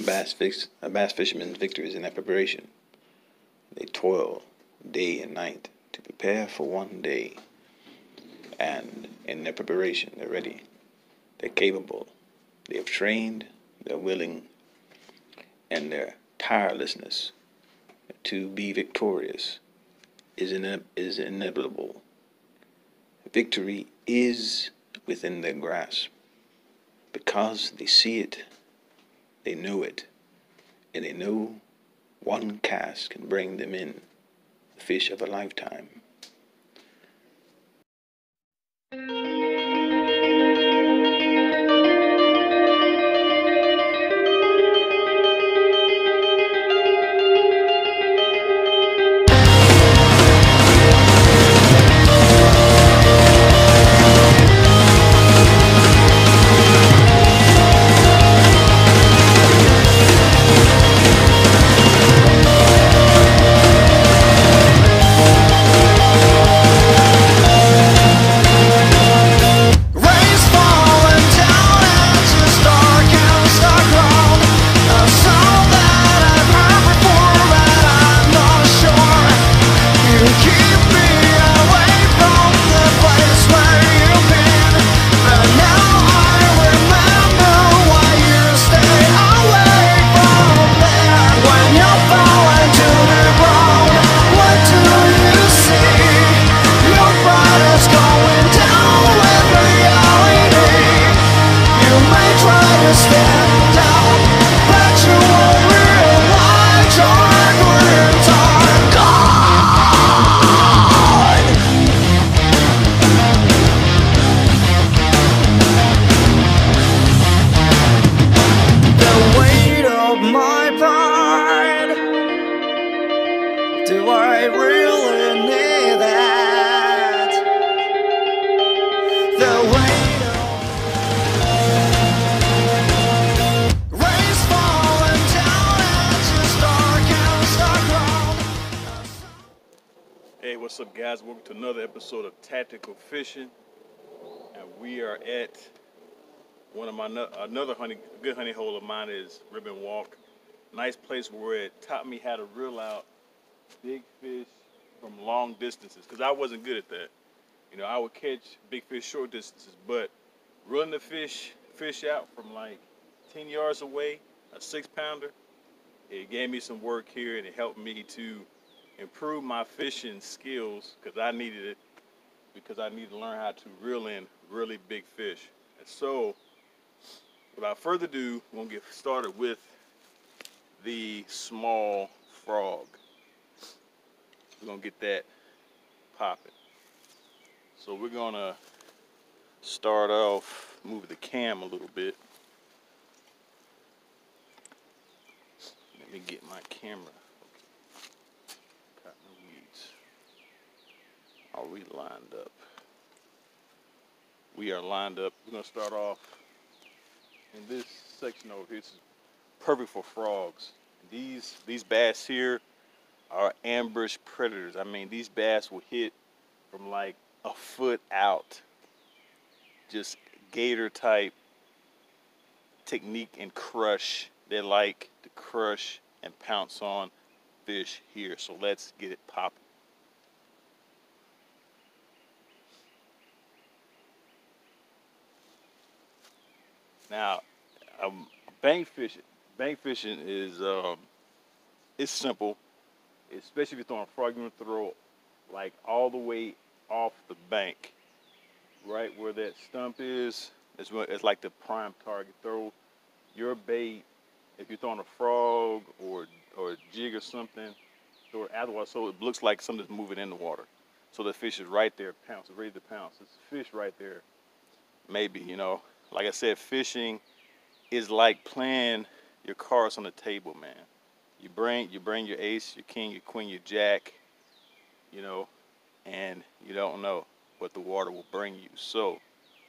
A bass fisherman's victory is in their preparation. They toil day and night to prepare for one day. And in their preparation, they're ready. They're capable. They have trained. They're willing. And their tirelessness to be victorious is inevitable. Victory is within their grasp because they see it, they know it, and they know one cast can bring them in the fish of a lifetime. Do I really need that? The weight of rain's falling down and just dark and stark. Hey, what's up, guys? Welcome to another episode of Tactical Fishing, and we are at one of my another good honey hole of mine is Ribbon Walk. Nice place where it taught me how to reel out big fish from long distances, because I wasn't good at that. You know, I would catch big fish short distances, but reeling the fish out from like 10 yards away, a 6-pounder, it gave me some work here, and it helped me to improve my fishing skills, because I needed it, because I need to learn how to reel in really big fish. And so, without further ado, we're gonna get started with the small frog. We're gonna get that popping. So we're gonna start off, move the cam a little bit. Let me get my camera. Got no weeds. Are we lined up? We are lined up. We're gonna start off in this section over here. This is perfect for frogs. These bass here are ambush predators. I mean, these bass will hit from like a foot out. Just gator type technique and crush. They like to crush and pounce on fish here. So let's get it popping. Now, bank fishing is it's simple. Especially if you're throwing a frog, you're gonna throw like all the way off the bank, right where that stump is. It's like the prime target. Throw your bait if you're throwing a frog or a jig or something. Throw it out the water so it looks like something's moving in the water. So the fish is right there, ready to pounce. It's a fish right there. Maybe, you know, like I said, fishing is like playing your cards on the table, man. You bring your ace, your king, your queen, your jack, you know, and you don't know what the water will bring you. So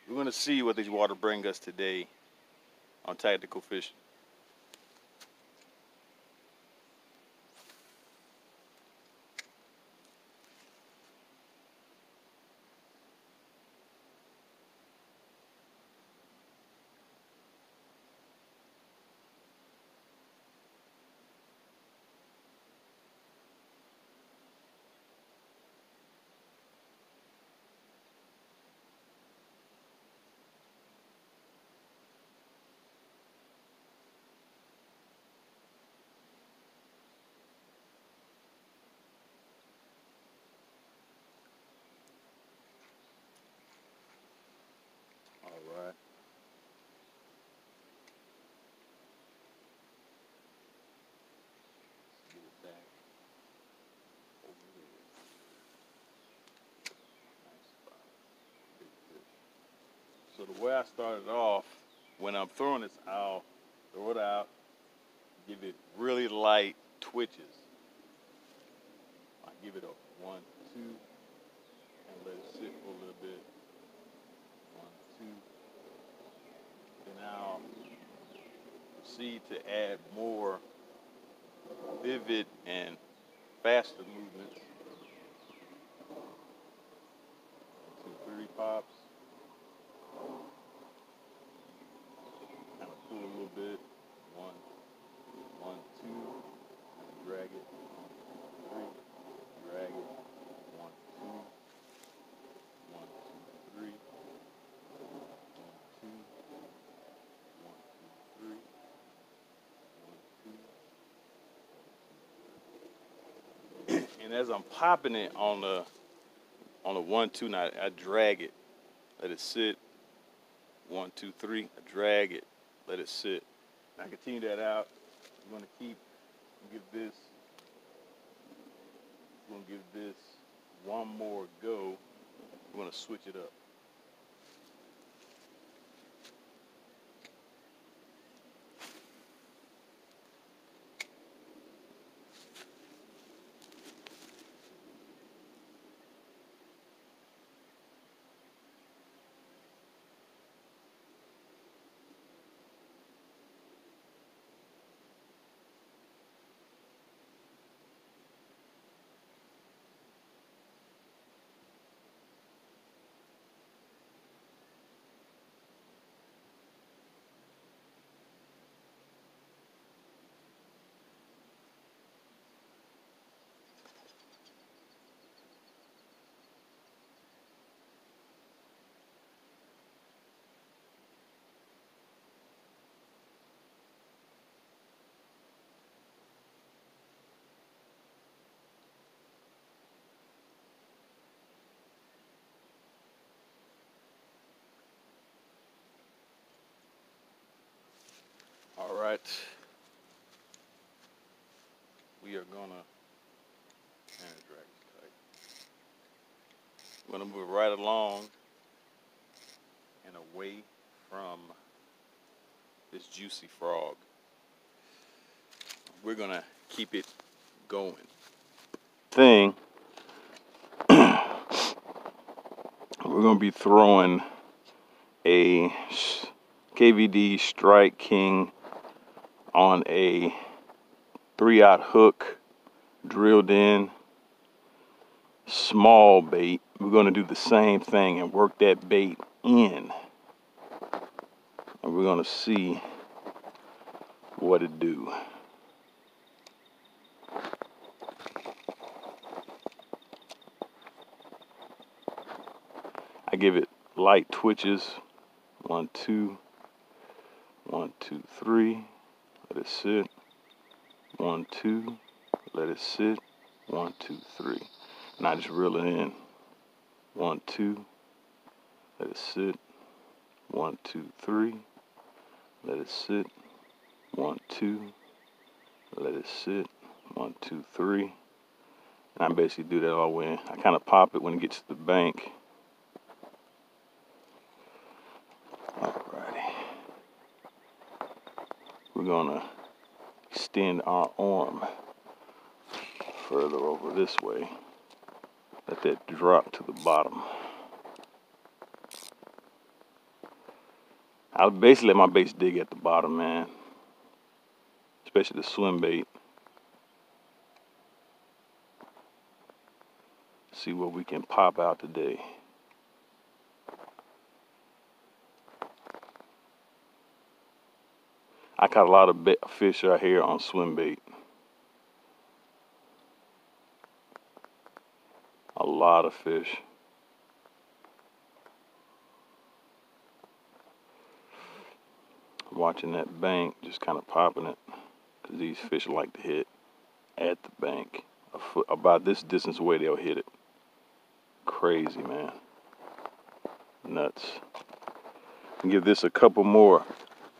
we're gonna see what these water bring us today on Tactical Fishing. the way I started off, when I'm throwing this, I'll throw it out, give it really light twitches. I give it a 1, 2, and let it sit for a little bit. 1, 2. Then I'll proceed to add more vivid and faster movements. 1, 2, 3 pops. Kind of pull a little bit. 1, 1, 2. And drag it. 1, 2, 3. Drag it. 1, 2. 1, 2, 3. 1, 2. 1, 2, 3. 1, 2. And as I'm popping it on the 1, 2, now I drag it, let it sit. 1, 2, 3. I drag it, let it sit. And I continue that out. I'm gonna give this one more go. We're gonna switch it up. All right. We are gonna drag it tight. I'm gonna move right along and away from this juicy frog. We're gonna keep it going. We're gonna be throwing a KVD Strike King on a 3/0 hook, drilled in, small bait. We're gonna do the same thing and work that bait in. And we're gonna see what it do. I give it light twitches. 1, 2, 1, 2, 3. Let it sit. 1, 2. Let it sit. 1, 2, 3. And I just reel it in. 1, 2. Let it sit. 1, 2, 3. Let it sit. 1, 2. Let it sit. 1, 2, 3. And I basically do that all the way in. I kind of pop it when it gets to the bank. Alrighty. We're gonna extend our arm further over this way. Let that drop to the bottom. I'll basically let my baits dig at the bottom, man. Especially the swim bait. See what we can pop out today. I caught a lot of fish out here on swim bait. A lot of fish. Watching that bank, just kind of popping it, because these fish like to hit at the bank. About this distance away, they'll hit it. Crazy, man. Nuts. Give this a couple more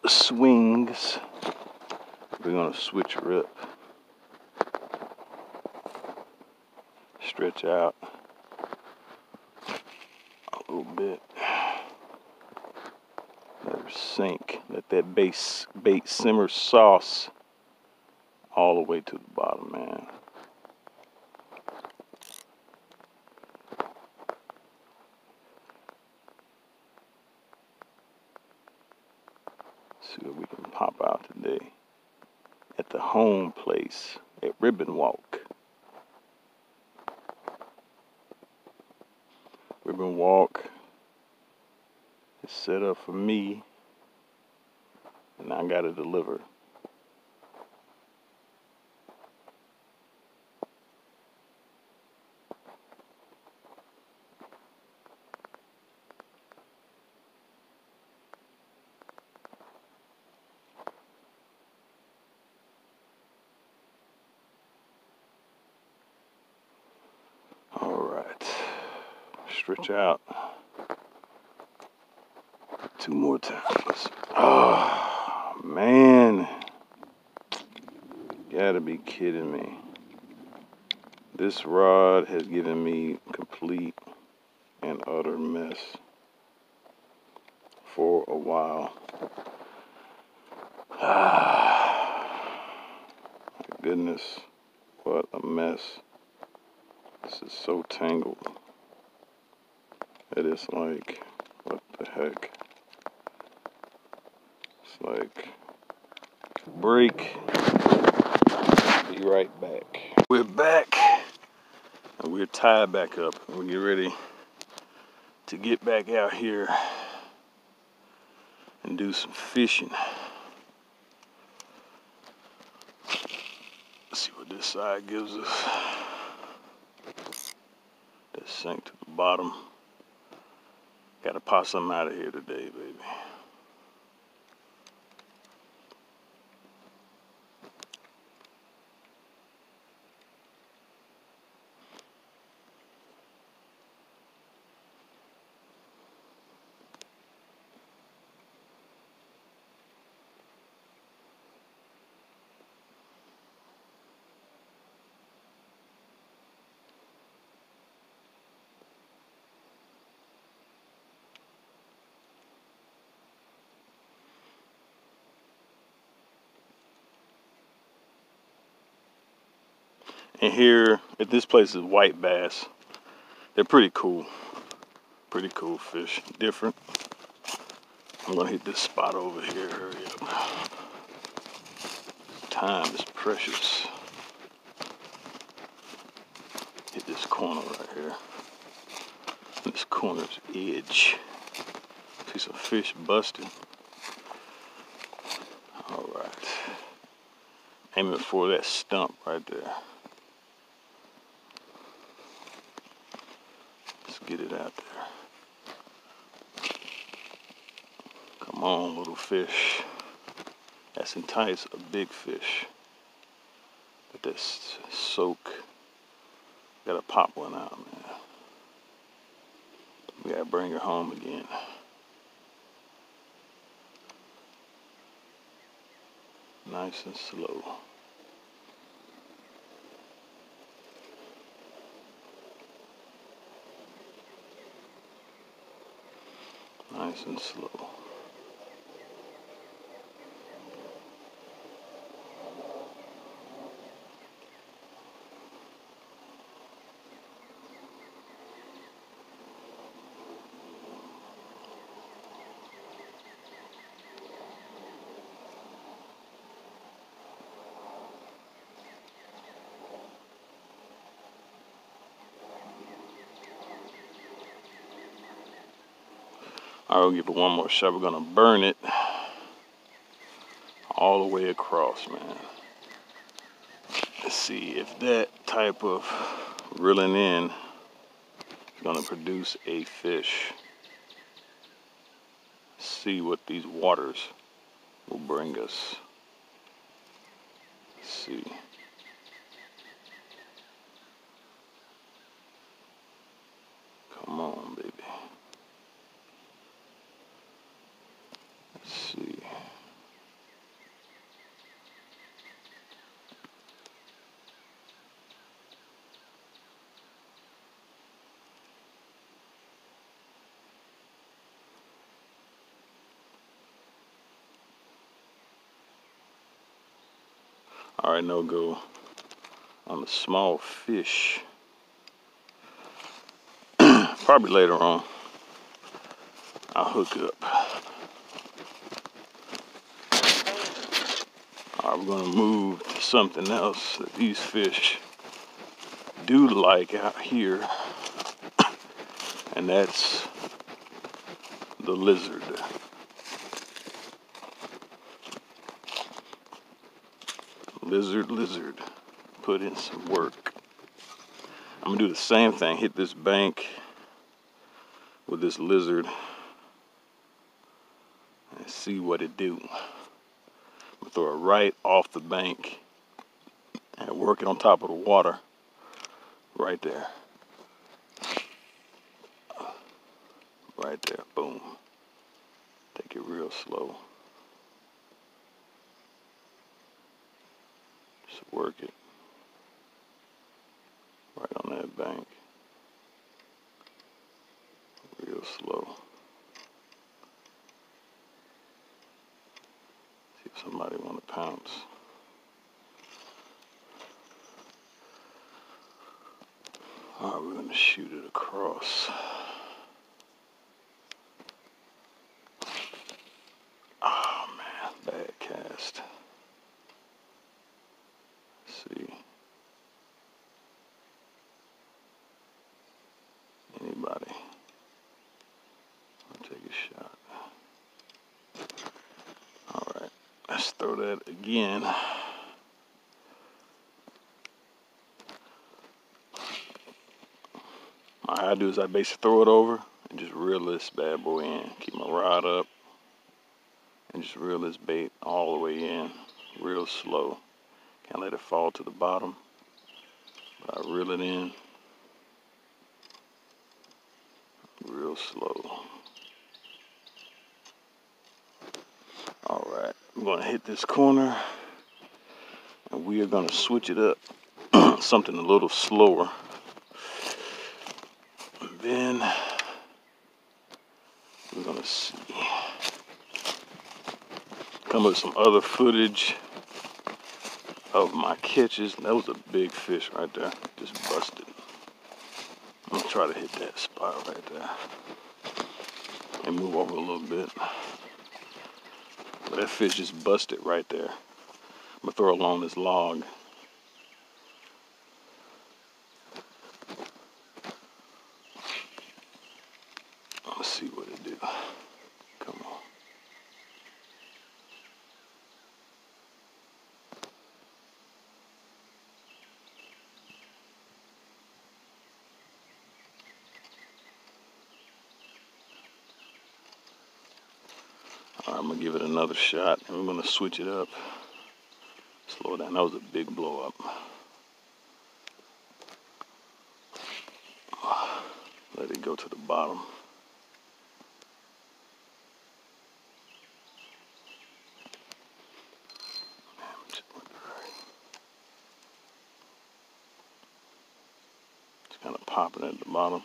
swings. We're gonna switch her up. Stretch out a little bit. sink. Let that bait simmer sauce all the way to the bottom, man. See what we can pop out today at the home place at Ribbon Walk. Ribbon Walk is set up for me, and I gotta deliver. All right, stretch out 2 more times. Oh, man. Gotta be kidding me. This rod has given me complete and utter mess for a while. My goodness, what a mess. This is so tangled. It is like, what the heck? It's like, break. Be right back. We're back, and we're tied back up. We get ready to get back out here and do some fishing. Let's see what this side gives us. That sink to the bottom. Gotta pop something out of here today, baby. And here at this place is white bass. They're pretty cool. Pretty cool fish. Different. I'm gonna hit this spot over here. Hurry up. Time is precious. Hit this corner right here. This corner's edge. See some fish busted. All right. Aiming for that stump right there. Get it out there. Come on, little fish. That's entice a big fish. Let that soak. Gotta pop one out, man. We gotta bring her home again. Nice and slow. Nice and slow. I'll give it one more shot. We're gonna burn it all the way across, man. Let's see if that type of reeling in is gonna produce a fish. See what these waters will bring us. Let's see. Come on, baby. Let's see. All right, no go on the small fish. Probably later on, I'll hook up. All right, we're gonna move to something else that these fish do like out here, and that's the lizard. Lizard, put in some work. I'm gonna do the same thing, hit this bank with this lizard and see what it do. I'm gonna throw it right off the bank and work it on top of the water right there. Right there, boom. Take it real slow. Just work it right on that bank. Real slow. See if somebody want to pounce. All right, we're gonna shoot it across. Oh man, bad cast. Let's see. Anybody? I'll take a shot. All right, let's throw that again. All I do is I basically throw it over and just reel this bad boy in. Keep my rod up and just reel this bait all the way in, real slow. Can't let it fall to the bottom, but I reel it in real slow. All right, I'm gonna hit this corner and we are gonna switch it up. Something a little slower. And then we're gonna see. Come up with some other footage of my catches. That was a big fish right there, just busted. I'm gonna try to hit that spot right there and move over a little bit. But that fish just busted right there. I'm gonna throw it along this log. Let's see what it do. Come on. All right, I'm gonna give it another shot and we're gonna switch it up. Slow down, that was a big blow up. Let it go to the bottom. It's kind of popping at the bottom,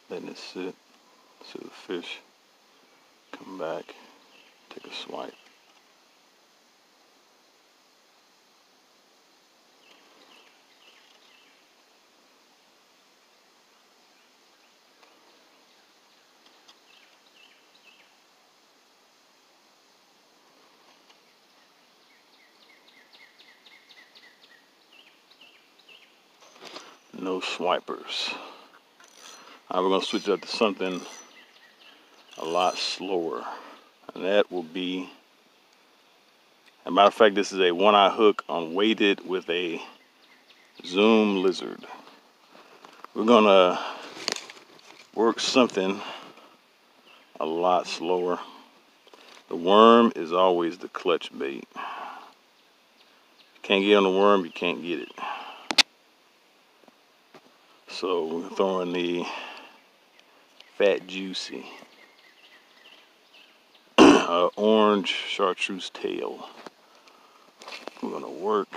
letting it sit. See the fish come back, take a swipe. No swipers. All right, we're gonna switch up to something a lot slower, and that will be, as a matter of fact, this is a one-eye hook on weighted with a zoom lizard. We're gonna work something a lot slower. The worm is always the clutch bait. Can't get on the worm, you can't get it. So we're throwing the Fat Juicy orange chartreuse tail. We're gonna work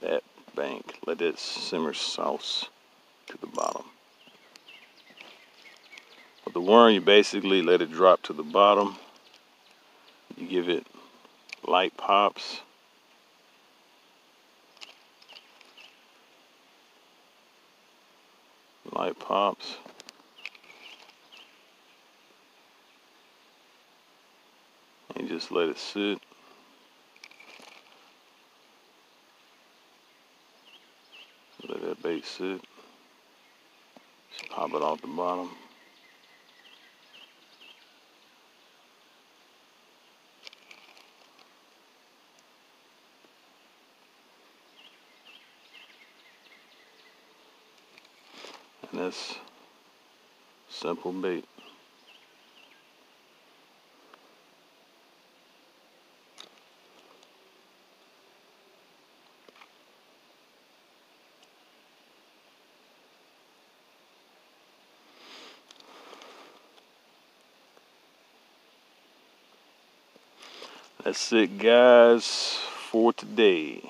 that bank, let that simmer sauce to the bottom. With the worm, you basically let it drop to the bottom. You give it light pops Light pops. And just let it sit. Let that bait sit. Just pop it off the bottom. And that's simple bait. That's it, guys, for today.